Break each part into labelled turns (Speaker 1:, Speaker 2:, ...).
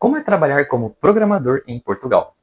Speaker 1: Como é trabalhar como programador em Portugal?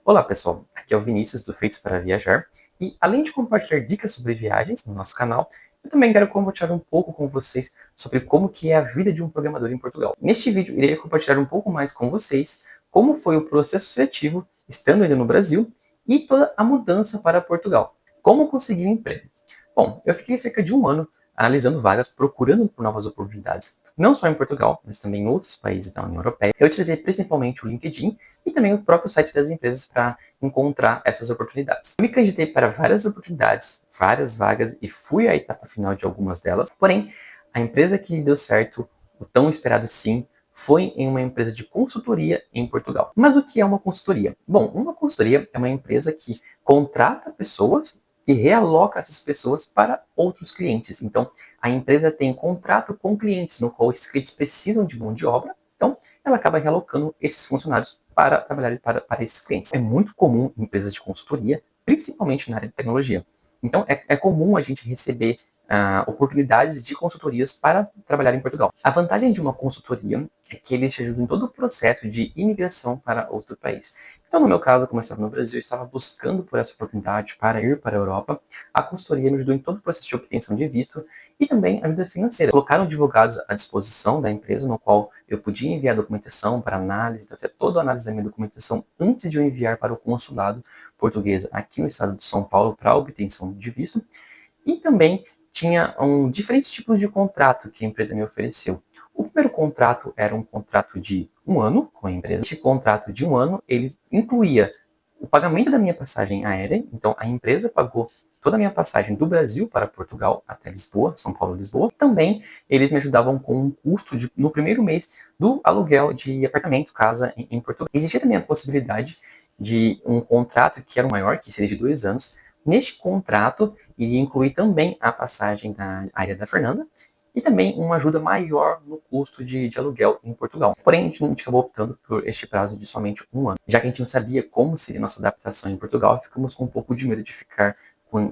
Speaker 1: Olá pessoal, aqui é o Vinícius do Feitos para Viajar e além de compartilhar dicas sobre viagens no nosso canal, eu também quero compartilhar um pouco com vocês sobre como que é a vida de um programador em Portugal. Neste vídeo irei compartilhar um pouco mais com vocês como foi o processo seletivo estando ainda no Brasil e toda a mudança para Portugal. Como conseguir um emprego? Bom, eu fiquei cerca de um ano analisando vagas, procurando por novas oportunidades, não só em Portugal, mas também em outros países da União Europeia. Eu utilizei principalmente o LinkedIn e também o próprio site das empresas para encontrar essas oportunidades. Eu me candidatei para várias oportunidades, várias vagas e fui à etapa final de algumas delas. Porém, a empresa que deu certo, o tão esperado sim, foi em uma empresa de consultoria em Portugal. Mas o que é uma consultoria? Bom, uma consultoria é uma empresa que contrata pessoas e realoca essas pessoas para outros clientes. Então, a empresa tem contrato com clientes, no qual esses clientes precisam de mão de obra, então ela acaba realocando esses funcionários para trabalhar para esses clientes. É muito comum em empresas de consultoria, principalmente na área de tecnologia. Então, é comum a gente receber oportunidades de consultorias para trabalhar em Portugal. A vantagem de uma consultoria é que eles te ajudam em todo o processo de imigração para outro país. Então, no meu caso, como eu estava no Brasil, eu estava buscando por essa oportunidade para ir para a Europa. A consultoria me ajudou em todo o processo de obtenção de visto e também ajuda financeira. Colocaram advogados à disposição da empresa, no qual eu podia enviar documentação para análise, então, toda a análise da minha documentação antes de eu enviar para o consulado português aqui no estado de São Paulo para a obtenção de visto. E também tinha diferentes tipos de contrato que a empresa me ofereceu. O primeiro contrato era um contrato de um ano com a empresa. Esse contrato de um ano, ele incluía o pagamento da minha passagem aérea. Então, a empresa pagou toda a minha passagem do Brasil para Portugal até Lisboa, São Paulo, Lisboa. Também eles me ajudavam com um custo no primeiro mês do aluguel de apartamento, casa em Portugal. Existia também a possibilidade de um contrato que era o maior, que seria de 2 anos. Neste contrato, iria incluir também a passagem da área da Fernanda e também uma ajuda maior no custo de aluguel em Portugal. Porém, a gente acabou optando por este prazo de somente um ano. Já que a gente não sabia como seria nossa adaptação em Portugal, ficamos com um pouco de medo de ficar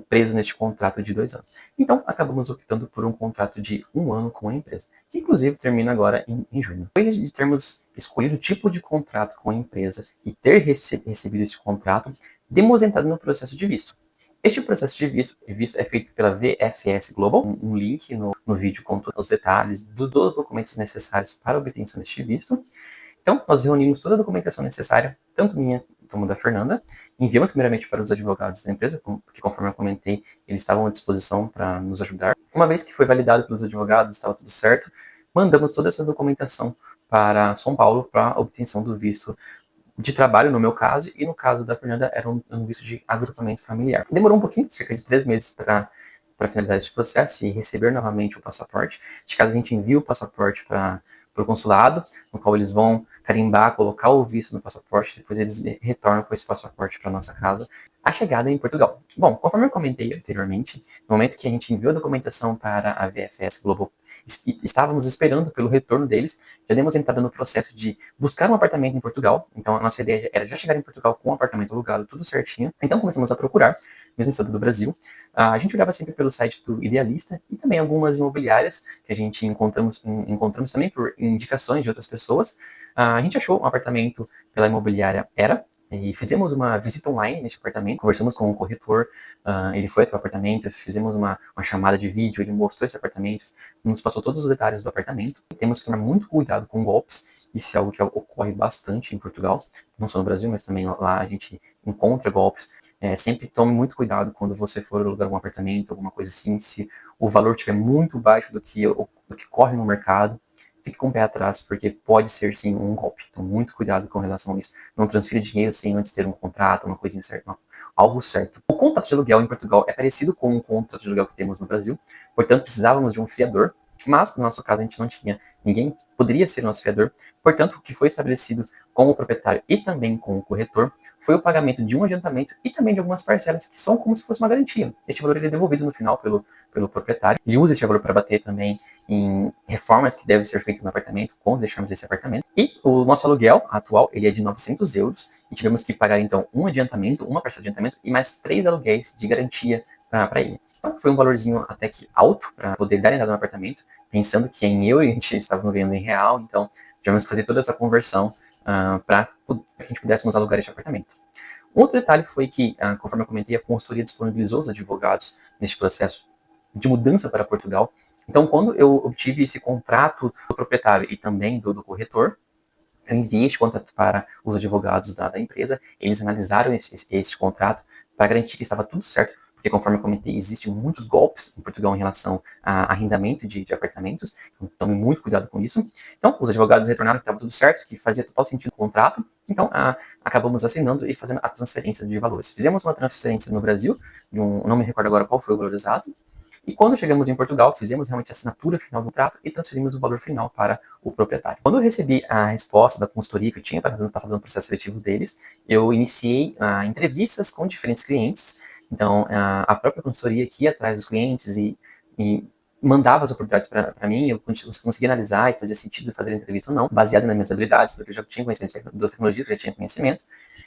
Speaker 1: preso neste contrato de 2 anos. Então, acabamos optando por um contrato de um ano com a empresa, que inclusive termina agora em junho. Depois de termos escolhido o tipo de contrato com a empresa e ter recebido esse contrato, demos entrada no processo de visto. Este processo de visto é feito pela VFS Global, um link no vídeo com todos os detalhes dos documentos necessários para a obtenção deste visto. Então, nós reunimos toda a documentação necessária, tanto minha como da Fernanda, enviamos primeiramente para os advogados da empresa, porque conforme eu comentei, eles estavam à disposição para nos ajudar. Uma vez que foi validado pelos advogados, estava tudo certo, mandamos toda essa documentação para São Paulo para a obtenção do visto de trabalho, no meu caso, e no caso da Fernanda era um visto de agrupamento familiar. Demorou um pouquinho, cerca de 3 meses para finalizar esse processo e receber novamente o passaporte. De caso a gente envia o passaporte para o consulado, no qual eles vão carimbar, colocar o visto no passaporte, depois eles retornam com esse passaporte para nossa casa. A chegada em Portugal. Bom, conforme eu comentei anteriormente, no momento que a gente enviou a documentação para a VFS Global, estávamos esperando pelo retorno deles, já demos entrada no processo de buscar um apartamento em Portugal. Então a nossa ideia era já chegar em Portugal com um apartamento alugado, tudo certinho. Então começamos a procurar, mesmo estando do Brasil. A gente olhava sempre pelo site do Idealista e também algumas imobiliárias que a gente encontramos também por indicações de outras pessoas. A gente achou um apartamento pela imobiliária Era, e fizemos uma visita online nesse apartamento, conversamos com o corretor, ele foi até o apartamento, fizemos uma chamada de vídeo, ele mostrou esse apartamento, nos passou todos os detalhes do apartamento. Temos que tomar muito cuidado com golpes, isso é algo que ocorre bastante em Portugal, não só no Brasil, mas também lá a gente encontra golpes. Sempre tome muito cuidado quando você for alugar um apartamento, alguma coisa assim, se o valor estiver muito baixo do que corre no mercado, fique com o pé atrás, porque pode ser sim um golpe. Então, muito cuidado com relação a isso. Não transfira dinheiro sem antes ter um contrato, uma coisinha certa, não. Algo certo. O contrato de aluguel em Portugal é parecido com o contrato de aluguel que temos no Brasil, portanto, precisávamos de um fiador, mas no nosso caso a gente não tinha ninguém que poderia ser nosso fiador, portanto, o que foi estabelecido com o proprietário e também com o corretor foi o pagamento de um adiantamento e também de algumas parcelas que são como se fosse uma garantia. Este valor ele é devolvido no final pelo proprietário. Ele usa esse valor para bater também em reformas que devem ser feitas no apartamento, quando deixarmos esse apartamento. E o nosso aluguel atual, ele é de 900 euros, e tivemos que pagar então um adiantamento, uma parcela de adiantamento, e mais 3 aluguéis de garantia para ele. Então foi um valorzinho até que alto para poder dar entrada no apartamento, pensando que em euro a gente estava ganhando em real, então tivemos que fazer toda essa conversão para que a gente pudéssemos alugar este apartamento. Outro detalhe foi que, conforme eu comentei, a consultoria disponibilizou os advogados neste processo de mudança para Portugal. Então, quando eu obtive esse contrato do proprietário e também do corretor, eu enviei este contrato para os advogados da empresa, eles analisaram este contrato para garantir que estava tudo certo, porque conforme eu comentei, existem muitos golpes em Portugal em relação a arrendamento de apartamentos, então tome muito cuidado com isso. Então, os advogados retornaram que estava tudo certo, que fazia total sentido o contrato, então acabamos assinando e fazendo a transferência de valores. Fizemos uma transferência no Brasil, não me recordo agora qual foi o valor exato, e quando chegamos em Portugal, fizemos realmente a assinatura final do contrato e transferimos o valor final para o proprietário. Quando eu recebi a resposta da consultoria que eu tinha passado no processo seletivo deles, eu iniciei entrevistas com diferentes clientes. Então, a própria consultoria que ia atrás dos clientes e mandava as oportunidades para mim, eu conseguia analisar e fazia sentido fazer a entrevista ou não, baseado nas minhas habilidades, porque eu já tinha conhecimento das tecnologias, eu já tinha conhecimento.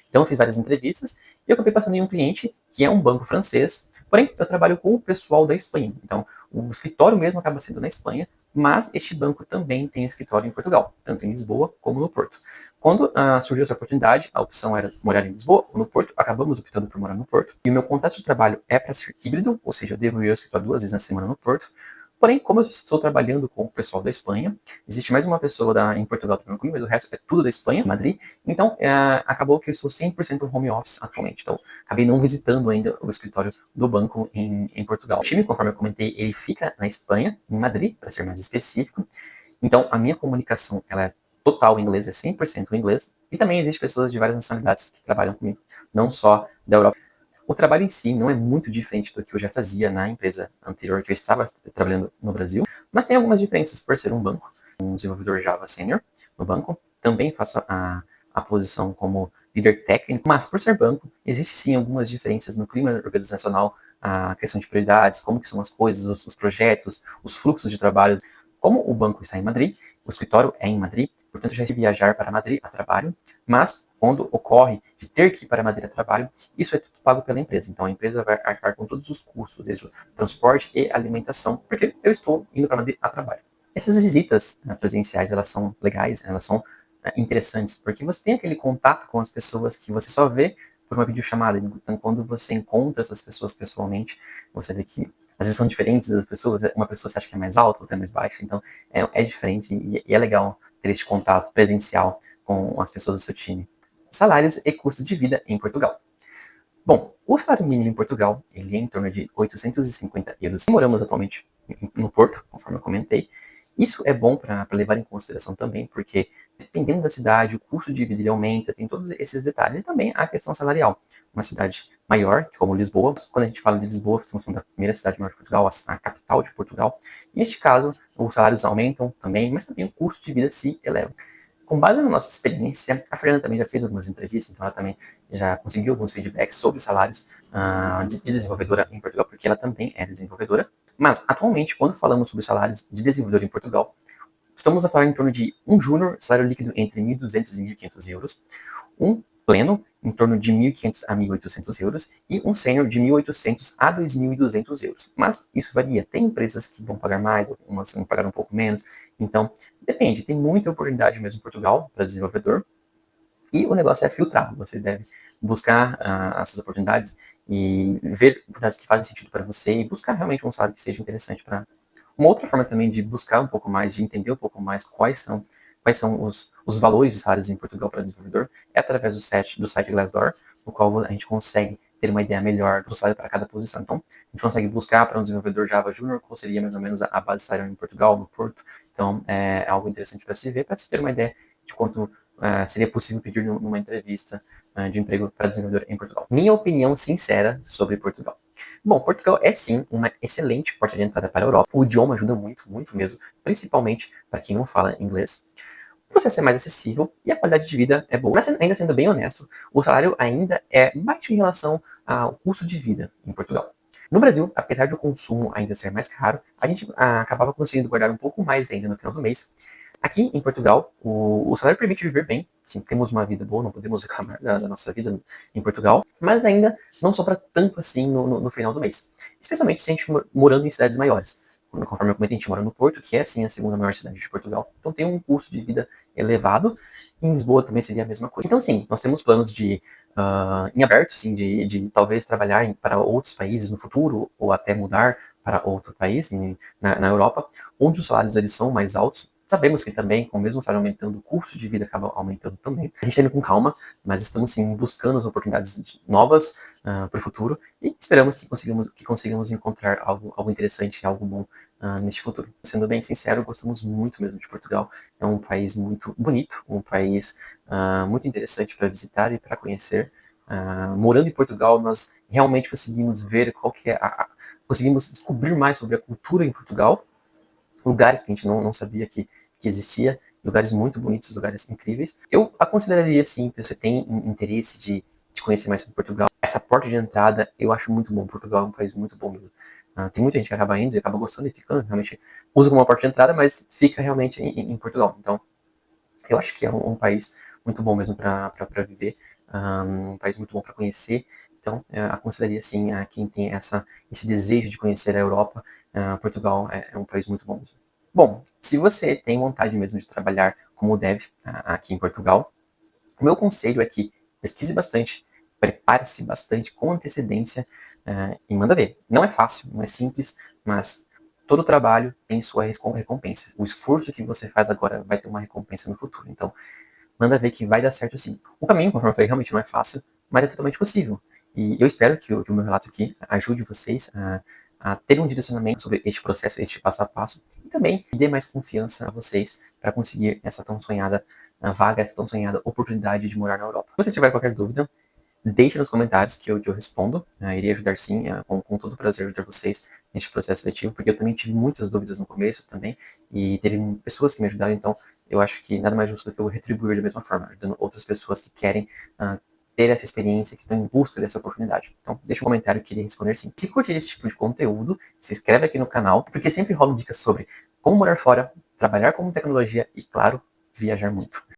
Speaker 1: Então, eu fiz várias entrevistas e eu acabei passando em um cliente que é um banco francês. Porém, eu trabalho com o pessoal da Espanha. Então, o escritório mesmo acaba sendo na Espanha, mas este banco também tem escritório em Portugal, tanto em Lisboa como no Porto. Quando surgiu essa oportunidade, a opção era morar em Lisboa ou no Porto, acabamos optando por morar no Porto. E o meu contrato de trabalho é para ser híbrido, ou seja, eu devo ir ao escritório 2 vezes na semana no Porto. Porém, como eu estou trabalhando com o pessoal da Espanha, existe mais uma pessoa em Portugal trabalhando comigo, mas o resto é tudo da Espanha, Madrid. Então, acabou que eu estou 100% home office atualmente. Então, acabei não visitando ainda o escritório do banco em Portugal. O time, conforme eu comentei, ele fica na Espanha, em Madrid, para ser mais específico. Então, a minha comunicação, ela é total em inglês, é 100% em inglês. E também existem pessoas de várias nacionalidades que trabalham comigo, não só da Europa. O trabalho em si não é muito diferente do que eu já fazia na empresa anterior que eu estava trabalhando no Brasil, mas tem algumas diferenças por ser um banco. Um desenvolvedor Java Senior no banco, também faço a posição como líder técnico, mas por ser banco, existe sim algumas diferenças no clima organizacional, a questão de prioridades, como que são as coisas, os projetos, os fluxos de trabalho. Como o banco está em Madrid, o escritório é em Madrid, portanto já tive que viajar para Madrid a trabalho, mas quando ocorre de ter que ir para Madrid a trabalho, isso é tudo pago pela empresa. Então a empresa vai arcar com todos os custos, desde transporte e alimentação, porque eu estou indo para Madrid a trabalho. Essas visitas presenciais, elas são legais, elas são interessantes, porque você tem aquele contato com as pessoas que você só vê por uma videochamada. Então, quando você encontra essas pessoas pessoalmente, você vê que às vezes são diferentes das pessoas. Uma pessoa você acha que é mais alta, outra é mais baixa. Então, é diferente e é legal ter este contato presencial com as pessoas do seu time. Salários e custo de vida em Portugal. Bom, o salário mínimo em Portugal, ele é em torno de 850 euros. Moramos atualmente no Porto, conforme eu comentei. Isso é bom para levar em consideração também, porque dependendo da cidade, o custo de vida ele aumenta, tem todos esses detalhes. E também a questão salarial. Uma cidade maior, como Lisboa, quando a gente fala de Lisboa, estamos falando da primeira cidade maior de Portugal, a capital de Portugal. Neste caso, os salários aumentam também, mas também o custo de vida se eleva. Com base na nossa experiência, a Fernanda também já fez algumas entrevistas, então ela também já conseguiu alguns feedbacks sobre salários de desenvolvedora em Portugal, porque ela também é desenvolvedora. Mas, atualmente, quando falamos sobre salários de desenvolvedor em Portugal, estamos a falar em torno de um júnior, salário líquido entre 1.200 e 1.500 euros, um pleno, em torno de 1.500 a 1.800 euros, e um sênior de 1.800 a 2.200 euros. Mas isso varia. Tem empresas que vão pagar mais, algumas vão pagar um pouco menos. Então, depende. Tem muita oportunidade mesmo em Portugal para desenvolvedor. E o negócio é filtrar. Você deve buscar essas oportunidades e ver oportunidades que fazem sentido para você e buscar realmente um salário que seja interessante para. Uma outra forma também de buscar um pouco mais, de entender um pouco mais quais são os valores de salários em Portugal para desenvolvedor é através do site Glassdoor, no qual a gente consegue ter uma ideia melhor do salário para cada posição. Então, a gente consegue buscar para um desenvolvedor Java Júnior qual seria mais ou menos a base salarial em Portugal, no Porto. Então, é algo interessante para se ver, para se ter uma ideia de quanto seria possível pedir numa entrevista de emprego para desenvolvedor em Portugal. Minha opinião sincera sobre Portugal. Bom, Portugal é sim uma excelente porta de entrada para a Europa. O idioma ajuda muito, muito mesmo, principalmente para quem não fala inglês. O processo é mais acessível e a qualidade de vida é boa. Mas ainda sendo bem honesto, o salário ainda é baixo em relação ao custo de vida em Portugal. No Brasil, apesar de o consumo ainda ser mais caro, a gente acabava conseguindo guardar um pouco mais ainda no final do mês. Aqui em Portugal, o salário permite viver bem. Sim, temos uma vida boa, não podemos reclamar da nossa vida em Portugal, mas ainda não sobra tanto assim no final do mês. Especialmente se a gente morando em cidades maiores. conforme eu comentei, a gente mora no Porto, que é sim a segunda maior cidade de Portugal, então tem um custo de vida elevado. Em Lisboa também seria a mesma coisa. Então, sim, nós temos planos de em aberto, sim, de talvez trabalhar para outros países no futuro, ou até mudar para outro país, na Europa, onde os salários eles são mais altos. Sabemos que também, com o mesmo salário aumentando, o custo de vida acaba aumentando também. A gente está indo com calma, mas estamos sim buscando as oportunidades novas para o futuro e esperamos que consigamos encontrar algo interessante, algo bom neste futuro. Sendo bem sincero, gostamos muito mesmo de Portugal. É um país muito bonito, um país muito interessante para visitar e para conhecer. Morando em Portugal, nós realmente conseguimos ver qual que é conseguimos descobrir mais sobre a cultura em Portugal, lugares que a gente não sabia que existia, lugares muito bonitos, lugares incríveis. Eu aconselharia, sim, que você tem interesse de conhecer mais sobre Portugal. Essa porta de entrada, eu acho muito bom. Portugal é um país muito bom mesmo. Tem muita gente que acaba indo e acaba gostando e ficando, realmente usa como uma porta de entrada, mas fica realmente em Portugal. Então, eu acho que é um país muito bom mesmo para viver, um país muito bom para conhecer. Então, aconselharia sim a quem tem esse desejo de conhecer a Europa. Portugal é um país muito bom mesmo. Bom, se você tem vontade mesmo de trabalhar como dev aqui em Portugal, o meu conselho é que pesquise bastante, prepare-se bastante com antecedência e manda ver. Não é fácil, não é simples, mas todo trabalho tem sua recompensa. O esforço que você faz agora vai ter uma recompensa no futuro. Então, manda ver que vai dar certo sim. O caminho, conforme eu falei, realmente não é fácil, mas é totalmente possível. E eu espero que o meu relato aqui ajude vocês a ter um direcionamento sobre este processo, este passo a passo, e também dê mais confiança a vocês para conseguir essa tão sonhada vaga, essa tão sonhada oportunidade de morar na Europa. Se você tiver qualquer dúvida, deixe nos comentários que eu respondo. Iria ajudar sim, com todo prazer ajudar vocês neste processo seletivo, porque eu também tive muitas dúvidas no começo também, e teve pessoas que me ajudaram, então eu acho que nada mais justo do que eu retribuir da mesma forma, ajudando outras pessoas que querem ter essa experiência, que estão em busca dessa oportunidade. Então, deixa um comentário que irei responder sim. Se curtir esse tipo de conteúdo, se inscreve aqui no canal, porque sempre rolam dicas sobre como morar fora, trabalhar com tecnologia e, claro, viajar muito.